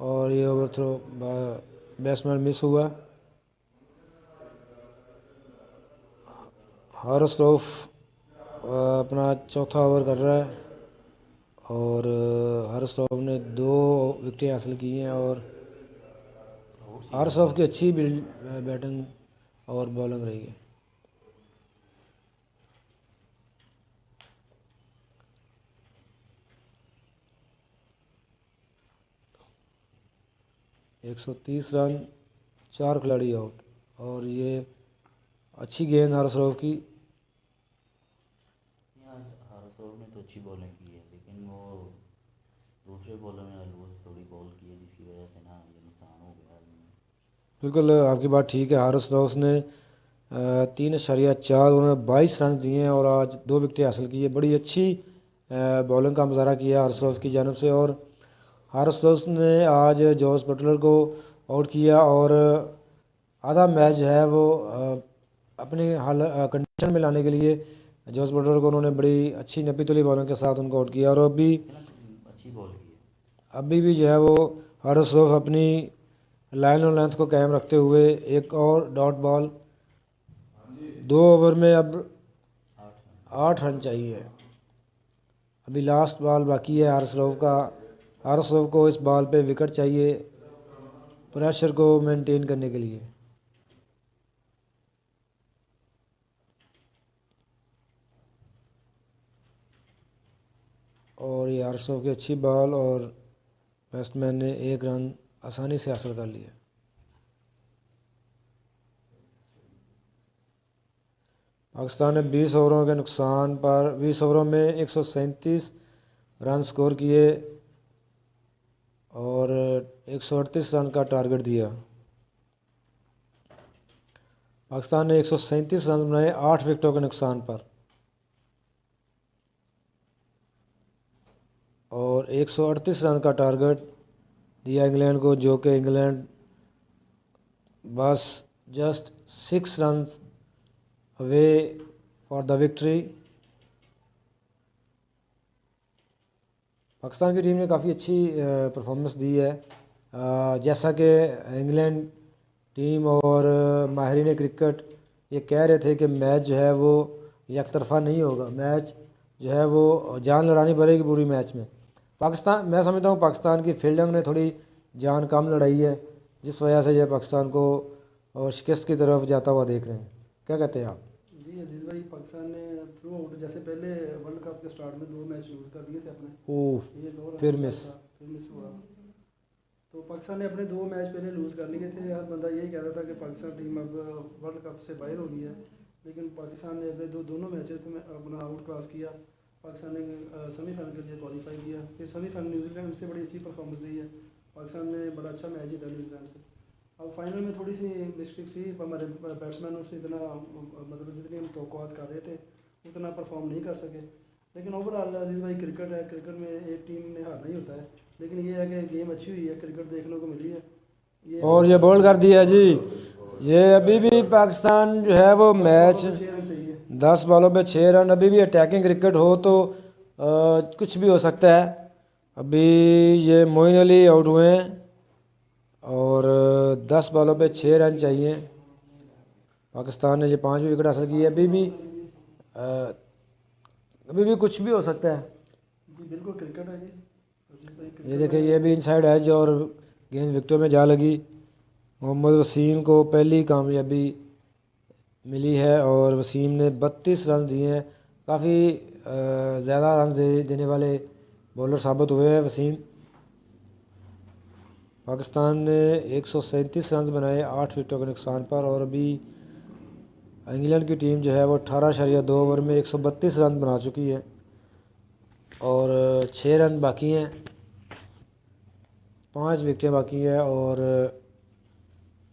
और ये ओवर थ्रो बैट्समैन मिस हुआ। हारिस रऊफ अपना चौथा ओवर कर रहा है और हारिस रऊफ ने 2 विकेटें हासिल की हैं और हारिस रऊफ की अच्छी बैटिंग और बॉलिंग रही है। एक 130 रन, 4 खिलाड़ी आउट। और ये अच्छी गेंद हारिस रऊफ की।
हारिस रऊफ ने तो अच्छी बॉलिंग की है, लेकिन वो दूसरे बॉलर में अलवस थोड़ी बॉल की है जिसकी वजह से ना ये नुकसान हो गया।
बिल्कुल आपकी बात ठीक है। हारिस रऊफ ने 3.4 उन्होंने 22 रन दिए हैं और आज 2 विकेटें हासिल की है। बड़ी अच्छी बॉलिंग का मुजाहरा किया हारिस रऊफ की जानिब से। और हारिस रऊफ ने आज जॉस बटलर को आउट किया और आधा मैच जो है वो अपनी कंडीशन में लाने के लिए जॉस बटलर को उन्होंने बड़ी अच्छी नपी तुली बॉलिंग के साथ उनको आउट किया। और
अच्छी बॉल की है।
अभी भी जो है वो हारिस रऊफ अपनी लाइन और लेंथ को कायम रखते हुए एक और डॉट बॉल, 2 ओवर में अब 8 रन चाहिए। अभी लास्ट बॉल बाकी है हारिस रऊफ का। हारिस रऊफ को इस बॉल पे विकेट चाहिए प्रेशर को मेंटेन करने के लिए। और ये हारिस रऊफ की अच्छी बॉल और बैट्समैन ने 1 रन आसानी से हासिल कर लिया। पाकिस्तान ने 20 ओवरों के नुकसान पर 20 ओवरों में 137 रन स्कोर किए और 138 रन का टारगेट दिया। पाकिस्तान ने 137 रन बनाए 8 विकेटों के नुकसान पर और 138 रन का टारगेट दिया इंग्लैंड को, जो कि इंग्लैंड बस just 6 run away for the victory. Pakistan की टीम ने काफ़ी अच्छी परफॉर्मेंस दी है। जैसा कि इंग्लैंड टीम और माहिरीन क्रिकेट ये कह रहे थे कि मैच जो है वो एक तरफा नहीं होगा, मैच जो है वो जान लड़ानी पड़ेगी पूरी मैच में। पाकिस्तान, मैं समझता हूँ पाकिस्तान की फील्डिंग ने थोड़ी जान कम लड़ाई है, जिस वजह से ये पाकिस्तान को और शिकस्त की तरफ जाता हुआ देख रहे हैं। क्या कहते हैं आप?
जी अजीज़ भाई, पाकिस्तान ने थ्रू आउट जैसे पहले वर्ल्ड कप के स्टार्ट में 2 मैच लूज़ कर दिए थे अपने, ये 2
फिर मिस
हुआ। तो पाकिस्तान ने अपने 2 मैच पहले लूज़ कर लिए थे। हर बंदा यही कह रहा था कि पाकिस्तान टीम अब वर्ल्ड कप से बाहर हो गई है, लेकिन पाकिस्तान ने अपने दोनों मैचेस में अपना आउट क्रॉस किया। पाकिस्तान ने सेमीफाइनल के लिए क्वालिफाई किया, फिर सेमीफाइनल न्यूजीलैंड से बड़ी अच्छी परफॉर्मेंस दी है। पाकिस्तान ने बड़ा अच्छा मैच जीता न्यूजीलैंड से। अब फाइनल में थोड़ी सी मिस्टेक सी, हमारे बैट्समैनों से इतना मतलब जितनी हम तवक्कुआत कर रहे थे उतना परफॉर्म नहीं कर सके। लेकिन ओवरऑल अजीज़ भाई क्रिकेट है, क्रिकेट में एक टीम में हारना ही होता है, लेकिन ये है कि गेम अच्छी हुई है, क्रिकेट देखने को मिली है।
और ये बोल्ड कर दिया जी, ये अभी भी पाकिस्तान जो है वो मैच 10 बॉलों पे 6 रन। अभी भी अटैकिंग क्रिकेट हो तो कुछ भी हो सकता है। अभी ये मोइन अली आउट हुए हैं और 10 बॉलों पे 6 रन चाहिए। पाकिस्तान ने ये 5 विकेट हासिल की है। अभी भी कुछ भी हो सकता है।
बिल्कुल क्रिकेट है जी।
ये देखिए, ये भी इनसाइड एज और गेंद विकेटों में जा लगी। मोहम्मद वसीम को पहली कामयाबी मिली है और वसीम ने 32 रन दिए हैं। काफ़ी ज़्यादा रन देने वाले बॉलर साबित हुए हैं वसीम। पाकिस्तान ने 137 रन बनाए 8 विकेटों के नुकसान पर, और अभी इंग्लैंड की टीम जो है वो 18.2 ओवर में 132 रन बना चुकी है और 6 रन बाकी हैं, 5 विकेटें बाकी हैं और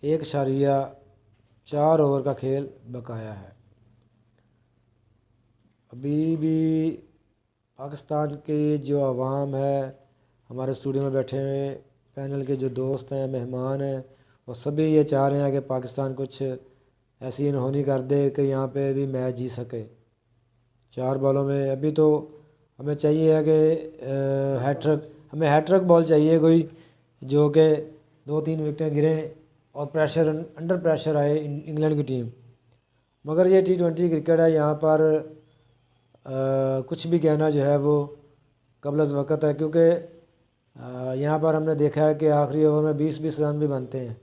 1.4 ओवर का खेल बकाया है। अभी भी पाकिस्तान की जो आवाम है, हमारे स्टूडियो में बैठे हुए पैनल के जो दोस्त हैं, मेहमान हैं, वो सभी ये चाह रहे हैं कि पाकिस्तान कुछ ऐसी अनहोनी कर दे कि यहाँ पे भी मैच जीत सके 4 बॉलों में। अभी तो हमें चाहिए है कि हमें हैट्रिक बॉल चाहिए कोई जो कि 2-3 विकेटें गिरें और प्रेशर अंडर प्रेशर आए इंग्लैंड की टीम। मगर ये T20 क्रिकेट है, यहाँ पर कुछ भी कहना जो है वो कबल वक़्त है, क्योंकि यहाँ पर हमने देखा है कि आखिरी ओवर में 20-20 रन भी बनते हैं।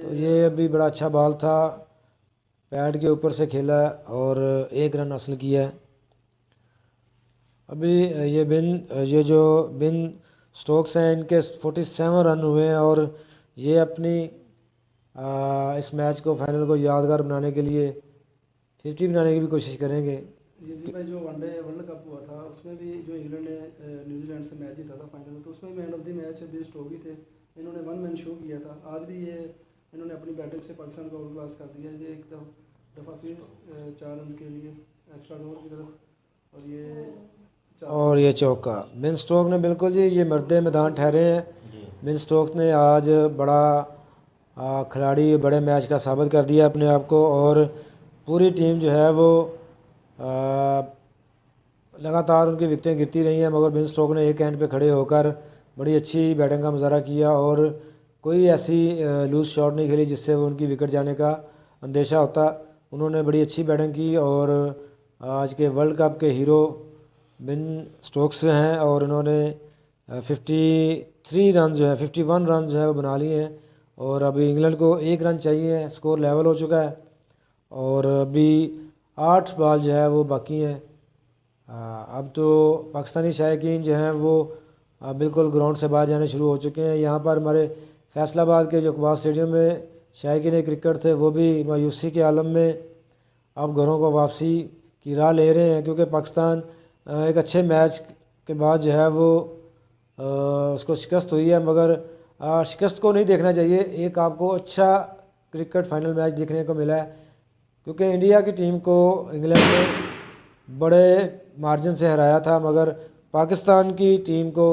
तो ये अभी बड़ा अच्छा बॉल था, पैड के ऊपर से खेला और 1 रन हासिल किया है। अभी ये जो बिन स्टोक्स हैं, इनके 47 रन हुए हैं और ये अपनी इस मैच को फाइनल को यादगार बनाने के लिए 50 बनाने की भी कोशिश करेंगे।
जी भाई, जो वनडे वर्ल्ड कप हुआ था उसमें भी जो इंग्लैंड ने न्यूजीलैंड से मैच जीता था फाइनल में, तो उसमें man of the match ben stokes थे। इन्होंने 1 मैन शो किया था। आज भी ये इन्होंने अपनी बैटिंग से पाकिस्तान को आउट क्लास कर दिया। ये एक दफ़ा फिर 4 रन के लिए एक्स्ट्रा ओवर की तरफ
और ये चौका बिन स्टोक ने बिल्कुल जी ये मर्दे मैदान ठहरे हैं। बिन स्टोक्स ने आज बड़ा खिलाड़ी बड़े मैच का साबित कर दिया अपने आप को, और पूरी टीम जो है वो लगातार उनकी विकेटें गिरती रही हैं, मगर बिन स्टोक ने एक एंड पे खड़े होकर बड़ी अच्छी बैटिंग का मुजाहरा किया और कोई ऐसी लूज शॉट नहीं खेली जिससे वो उनकी विकेट जाने का अंदेशा होता। उन्होंने बड़ी अच्छी बैटिंग की और आज के वर्ल्ड कप के हीरो बिन स्टोक्स हैं और उन्होंने 51 रन जो है वो बना लिए हैं और अभी इंग्लैंड को 1 रन चाहिए, स्कोर लेवल हो चुका है और अभी 8 बॉल जो है वो बाकी हैं। अब तो पाकिस्तानी शायकीन जो हैं वो बिल्कुल ग्राउंड से बाहर जाने शुरू हो चुके हैं। यहाँ पर हमारे फैसलाबाद के जो इकबाल स्टेडियम में शायकीन क्रिकेट थे वो भी मायूसी के आलम में अब घरों को वापसी की राह ले रहे हैं, क्योंकि पाकिस्तान एक अच्छे मैच के बाद जो है वो उसको शिकस्त हुई है, मगर शिकस्त को नहीं देखना चाहिए। एक आपको अच्छा क्रिकेट फाइनल मैच देखने को मिला है, क्योंकि इंडिया की टीम को इंग्लैंड ने बड़े मार्जिन से हराया था, मगर पाकिस्तान की टीम को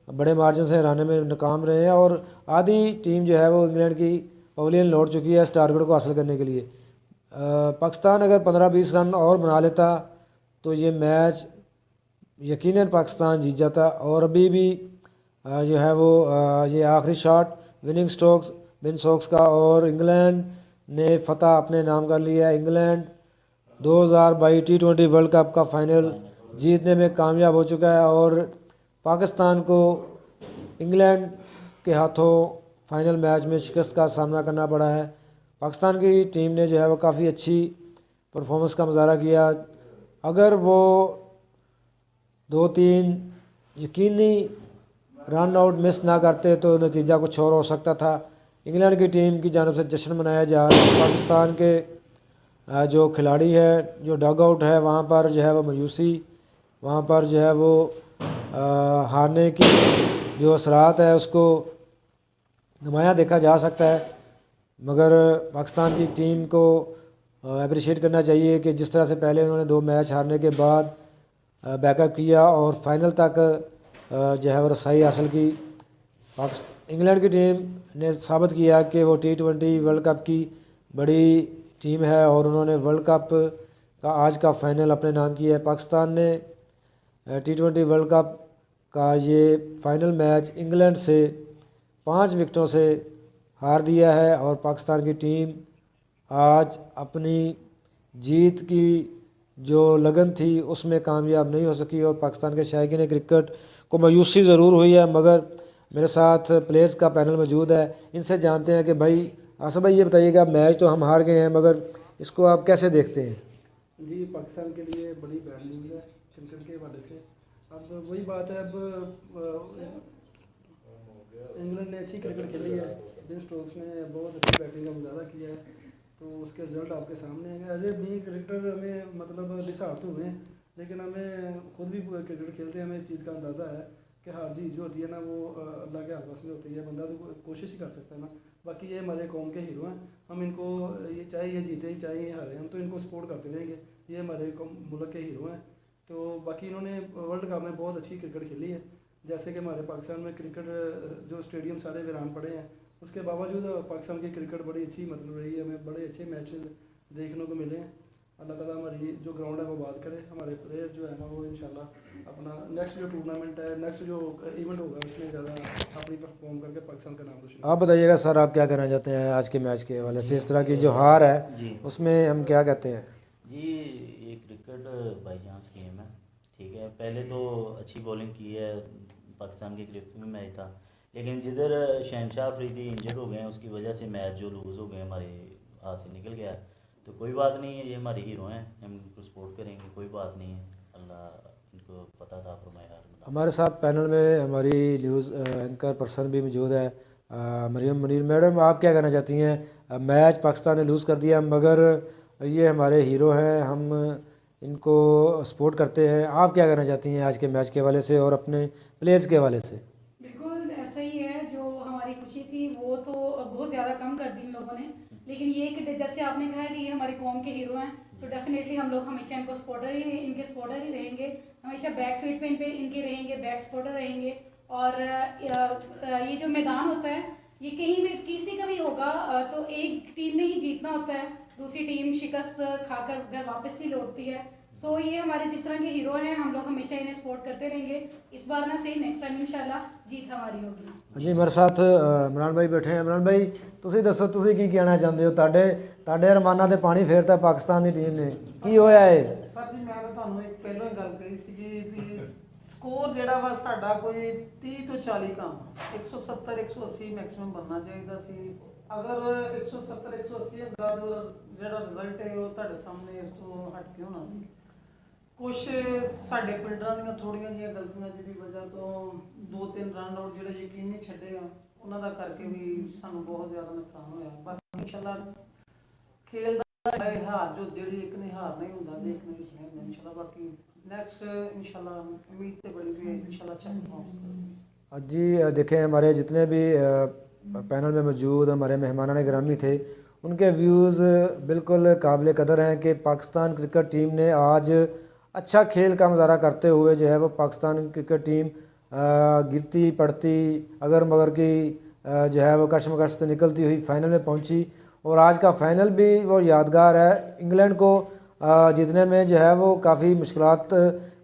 बड़े मार्जिन से हराने में नाकाम रहे हैं और आधी टीम जो है वो इंग्लैंड की पवेलियन लौट चुकी है इस टारगेट को हासिल करने के लिए। पाकिस्तान अगर 15-20 रन और बना लेता तो ये मैच यकीनन पाकिस्तान जीत जाता। और अभी भी जो है वो ये आखिरी शॉट विनिंग स्ट्रोक्स बिन स्टोक्स का और इंग्लैंड ने फतह अपने नाम कर लिया है। इंग्लैंड 2022 T20 वर्ल्ड कप का फाइनल जीतने में कामयाब हो चुका है और पाकिस्तान को इंग्लैंड के हाथों फाइनल मैच में शिकस्त का सामना करना पड़ा है। पाकिस्तान की टीम ने जो है वो काफ़ी अच्छी परफॉर्मेंस का मुजाहरा किया। अगर वो 2-3 यकीनी रन आउट मिस ना करते तो नतीजा कुछ और हो सकता था। इंग्लैंड की टीम की जानिब से जश्न मनाया जा रहा है। पाकिस्तान के जो खिलाड़ी है, जो डग आउट है, वहाँ पर जो है वो मायूसी, वहाँ पर जो है वो हारने की जो असरात है उसको नुमाया देखा जा सकता है। मगर पाकिस्तान की टीम को अप्रिशिएट करना चाहिए कि जिस तरह से पहले उन्होंने 2 मैच हारने के बाद बैकअप किया और फाइनल तक जो है वो रसाई हासिल की। इंग्लैंड की टीम ने साबित किया कि वो T20 वर्ल्ड कप की बड़ी टीम है और उन्होंने वर्ल्ड कप का आज का फाइनल अपने नाम किया है। पाकिस्तान ने T20 वर्ल्ड कप का ये फाइनल मैच इंग्लैंड से 5 विकेटों से हार दिया है और पाकिस्तान की टीम आज अपनी जीत की जो लगन थी उसमें कामयाब नहीं हो सकी और पाकिस्तान के शायकीन क्रिकेट को मायूसी ज़रूर हुई है, मगर मेरे साथ प्लेयर्स का पैनल मौजूद है, इनसे जानते हैं कि भाई आसफ भाई ये बताइएगा, मैच तो हम हार गए हैं मगर इसको आप कैसे देखते हैं?
जी पाकिस्तान के लिए बड़ी बैड न्यूज़ है क्रिकेट के हवाले से। अब वही बात है, अब इंग्लैंड ने अच्छी क्रिकेट खेली है, बेन स्टोक्स ने बहुत अच्छी बैटिंग का मुजाहरा किया है, तो उसके रिजल्ट आपके सामने हैं। एज ए बी क्रिकेटर हमें मतलब डिसहार्ट तो हुए, लेकिन हमें खुद भी क्रिकेट खेलते हैं, हमें इस चीज़ का अंदाज़ा है कि हार जीत जो होती है ना वो अल्लाह के हाथ में होती है, बंदा तो कोशिश ही कर सकता है ना। बाकी ये हमारे कौम के हीरो हैं, हम इनको ये चाहे ये जीते ही चाहे ये हारे, हम तो इनको सपोर्ट करते रहेंगे, ये हमारे मुल्क के हीरो हैं। तो बाकी इन्होंने वर्ल्ड कप में बहुत अच्छी क्रिकेट खेली है, जैसे कि हमारे पाकिस्तान में क्रिकेट जो स्टेडियम सारे वीरान पड़े हैं, उसके बावजूद पाकिस्तान की क्रिकेट बड़ी अच्छी मतलब रही है, हमें बड़े अच्छे मैचेस देखने को मिले हैं। अल्लाह ताला हमारी जो ग्राउंड है वो बात करे, हमारे प्लेयर जो है ना वो इंशाल्लाह अपना नेक्स्ट जो टूर्नामेंट है, नेक्स्ट जो इवेंट होगा उसमें ज़्यादा अपनी परफॉर्म करके पाकिस्तान का नाम रोशन।
आप बताइएगा सर, आप क्या कहना चाहते हैं आज के मैच के हवाले से? इस तरह की जो हार है
जी
उसमें हम क्या कहते हैं?
जी ये क्रिकेट बाई चांस गेम है, ठीक है। पहले तो अच्छी बॉलिंग की है, पाकिस्तान के गिरफ्त में मैच था, लेकिन जिधर शहनशाह अफरीदी इंजर्ड हो गए हैं उसकी वजह से मैच जो लूज़ हो गए हमारे हाथ से निकल गया। तो कोई बात नहीं है, ये हमारे हीरो हैं, हम इनको सपोर्ट करेंगे, कोई बात नहीं है, अल्लाह इनको पता था फरमाया।
हमारे साथ पैनल में हमारी न्यूज़ एंकर पर्सन भी मौजूद है, मरियम मुनीर मैडम, आप क्या कहना चाहती हैं? मैच पाकिस्तान ने लूज़ कर दिया मगर ये हमारे हीरो हैं, हम इनको सपोर्ट करते हैं, आप क्या कहना चाहती हैं आज के मैच के हवाले से और अपने प्लेयर्स के हवाले से?
बिल्कुल ऐसा ही है, जो हमारी खुशी थी वो तो बहुत ज़्यादा कम कर दी इन लोगों ने, लेकिन ये कि जैसे आपने कहा कि ये हमारी कौम के हीरो हैं, तो डेफिनेटली हम लोग हमेशा इनके सपोर्टर ही रहेंगे, हमेशा बैक फीट पे इनके रहेंगे, बैक सपोर्टर रहेंगे। और ये जो मैदान होता है ये कहीं भी किसी का भी होगा, तो एक टीम ने ही जीतना होता है, दूसरी टीम शिकस्त खाकर घर वापस ही लौटती है। सो ये हमारे जिस तरह के हीरो हैं, हम लोग हमेशा इन्हें सपोर्ट करते रहेंगे, इस बार ना सही नेक्स्ट टाइम इंशाल्लाह जीत हमारी होगी।
जी मेरे साथ इमरान भाई बैठे हैं। इमरान भाई ਤੁਸੀਂ ਦੱਸੋ, ਤੁਸੀਂ ਕੀ ਕਹਿਣਾ ਚਾਹੁੰਦੇ ਹੋ? ਤੁਹਾਡੇ ਅਰਮਾਨਾਂ ਤੇ ਪਾਣੀ ਫੇਰਤਾ ਪਾਕਿਸਤਾਨ ਦੀ ਟੀਮ ਨੇ, ਕੀ ਹੋਇਆ ਹੈ?
ਸਰ ਜੀ ਮੈਂ ਤਾਂ ਤੁਹਾਨੂੰ ਇੱਕ ਪਹਿਲਾਂ ਹੀ ਗੱਲ ਕਹੀ ਸੀਗੀ ਵੀ ਸਕੋਰ ਜਿਹੜਾ ਵਾ ਸਾਡਾ ਕੋਈ 30 ਤੋਂ 40 ਕੰਮ 170 180 ਮੈਕਸਿਮਮ ਬਣਨਾ ਚਾਹੀਦਾ ਸੀ। ਅਗਰ 170 180 ਹੁੰਦਾ ਤਾਂ ਜਿਹੜਾ ਰਿਜ਼ਲਟ ਹੈ ਉਹ ਤੁਹਾਡੇ ਸਾਹਮਣੇ ਇਸ ਤੋਂ ਹਟ ਕੇ ਹੋਣਾ ਸੀ। ਕੁਝ ਸਾਡੇ ਫੀਲਡਰਾਂ ਦੀਆਂ ਥੋੜੀਆਂ ਜਿਹੀਆਂ ਗਲਤੀਆਂ ਜਿਹਦੀ ਵਜ੍ਹਾ ਤੋਂ 2-3 ਰਨ ਆਊਟ ਜਿਹੜੇ ਯਕੀਨੀ ਛੱਡੇ ਆ ਉਹਨਾਂ ਦਾ ਕਰਕੇ ਵੀ ਸਾਨੂੰ ਬਹੁਤ ਜ਼ਿਆਦਾ ਨੁਕਸਾਨ ਹੋਇਆ। ਬਾਕੀ ਇਨਸ਼ਾਅੱਲਾ ਖੇਲ ਦਾ ਹਾਰ ਜੋ ਜਿਹੜੀ ਇੱਕ ਨੇ ਹਾਰ ਨਹੀਂ ਹੁੰਦਾ ਦੇਖਣੇ ਸੀ ਇਨਸ਼ਾਅੱਲਾ। ਬਾਕੀ नेक्स्ट इंशाल्लाह उम्मीद से बड़ी भी इंशाल्लाह अच्छा परफॉर्मेंस करेंगे।
जी देखें, हमारे जितने भी पैनल में मौजूद हमारे मेहमानान गिरामी थे, उनके व्यूज़ बिल्कुल काबिल कदर हैं कि पाकिस्तान क्रिकेट टीम ने आज अच्छा खेल का मुजाहरा करते हुए जो है वो पाकिस्तान क्रिकेट टीम गिरती पड़ती अगर मगर की जो है वो कशमकश से निकलती हुई फ़ाइनल में पहुंची। और आज का फ़ाइनल भी वो यादगार है। इंग्लैंड को जीतने में जो है वो काफ़ी मुश्किलात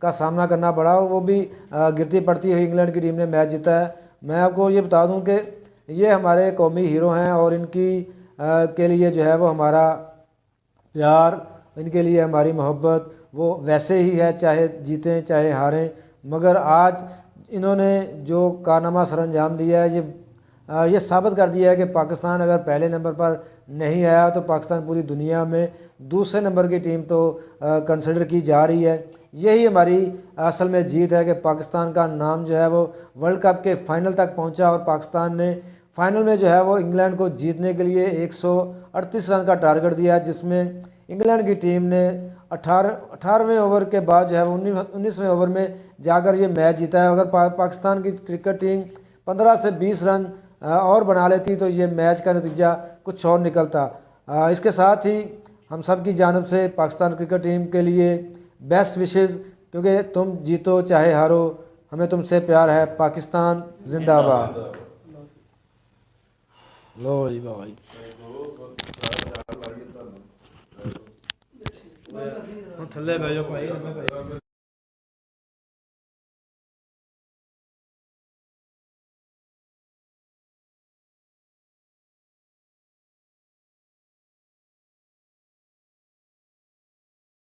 का सामना करना पड़ा, वो भी गिरती पड़ती हुई इंग्लैंड की टीम ने मैच जीता है। मैं आपको ये बता दूं कि ये हमारे कौमी हीरो हैं और इनकी के लिए जो है वो हमारा प्यार, इनके लिए हमारी मोहब्बत वो वैसे ही है, चाहे जीतें चाहे हारें। मगर आज इन्होंने जो कारनामा सर अंजाम दिया है, ये साबित कर दिया है कि पाकिस्तान अगर पहले नंबर पर नहीं आया तो पाकिस्तान पूरी दुनिया में दूसरे नंबर की टीम तो कंसिडर की जा रही है। यही हमारी असल में जीत है कि पाकिस्तान का नाम जो है वो वर्ल्ड कप के फ़ाइनल तक पहुंचा और पाकिस्तान ने फ़ाइनल में जो है वो इंग्लैंड को जीतने के लिए 138 रन का टारगेट दिया, जिसमें इंग्लैंड की टीम ने 18वें ओवर के बाद जो है 19वें ओवर में जाकर ये मैच जीता है। अगर पाकिस्तान की क्रिकेट टीम 15 से 20 रन और बना लेती तो ये मैच का नतीजा कुछ और निकलता। इसके साथ ही हम सब की जानिब से पाकिस्तान क्रिकेट टीम के लिए बेस्ट विशेज़, क्योंकि तुम जीतो चाहे हारो हमें तुमसे प्यार है। पाकिस्तान जिंदाबाद। लो जी भाई थले बैठो भाई।